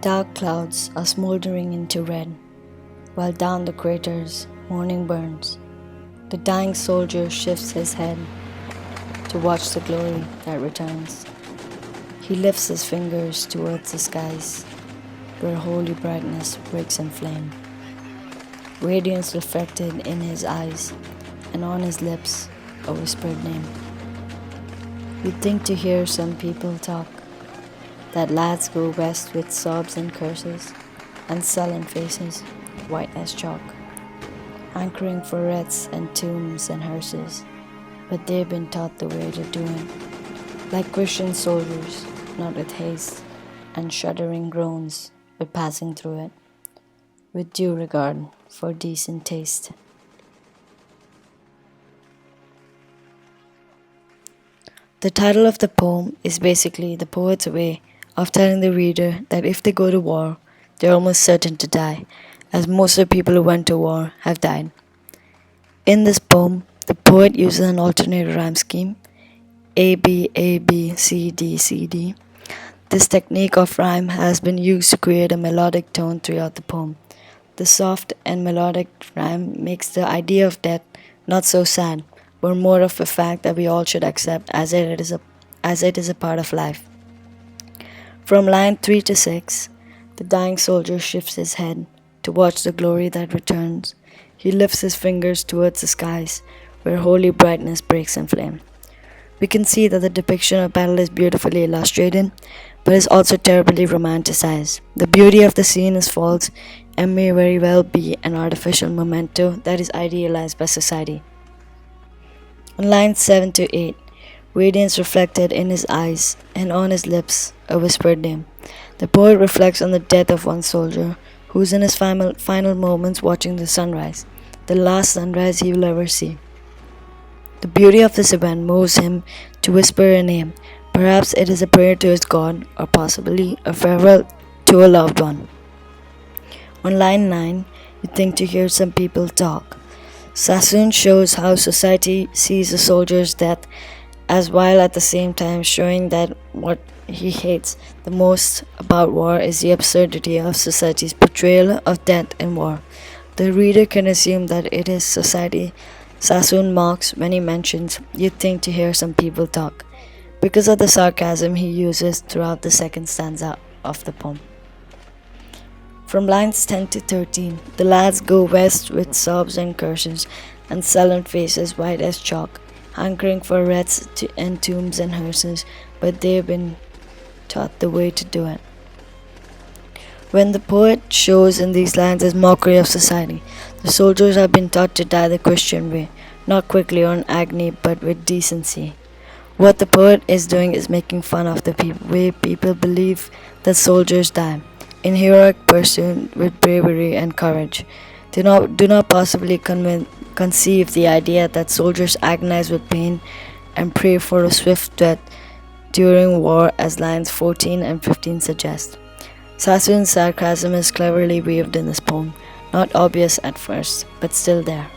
Dark clouds are smoldering into red, while down the craters morning burns. The dying soldier shifts his head to watch the glory that returns. He lifts his fingers towards the skies, where holy brightness breaks in flame. Radiance reflected in his eyes, and on his lips a whispered name. You'd think to hear some people talk, that lads go west with sobs and curses, and sullen faces, white as chalk, anchoring for wreaths and tombs and hearses, but they've been taught the way to do it, like Christian soldiers, not with haste, and shuddering groans, but passing through it, with due regard for decent taste. The title of the poem is basically the poet's way of telling the reader that if they go to war, they're almost certain to die, as most of the people who went to war have died. In this poem, the poet uses an alternate rhyme scheme, A B A B C D C D. This technique of rhyme has been used to create a melodic tone throughout the poem. The soft and melodic rhyme makes the idea of death not so sad, but more of a fact that we all should accept as it is a part of life. From line 3 to 6, the dying soldier shifts his head to watch the glory that returns. He lifts his fingers towards the skies, where holy brightness breaks in flame. We can see that the depiction of battle is beautifully illustrated, but is also terribly romanticized. The beauty of the scene is false and may very well be an artificial memento that is idealized by society. On lines 7 to 8, radiance reflected in his eyes, and on his lips a whispered name. The poet reflects on the death of one soldier, who is in his final moments watching the sunrise, the last sunrise he will ever see. The beauty of this event moves him to whisper a name. Perhaps it is a prayer to his God, or possibly a farewell to a loved one. On line 9, you think to hear some people talk. Sasson shows how society sees a soldier's death, as while at the same time showing that what he hates the most about war is the absurdity of society's portrayal of death in war. The reader can assume that it is society Sasson mocks when he mentions, "You'd think to hear some people talk," because of the sarcasm he uses throughout the second stanza of the poem. From lines 10 to 13, the lads go west with sobs and curses, and sullen faces white as chalk, hankering for wreaths and tombs and hearses, but they've been taught the way to do it. When the poet shows in these lines his mockery of society, the soldiers have been taught to die the Christian way, not quickly or in agony, but with decency. What the poet is doing is making fun of the way people believe that soldiers die, in heroic pursuit with bravery and courage. Do not possibly conceive the idea that soldiers agonize with pain and pray for a swift death during war, as lines 14 and 15 suggest. Sasson's sarcasm is cleverly weaved in this poem, not obvious at first, but still there.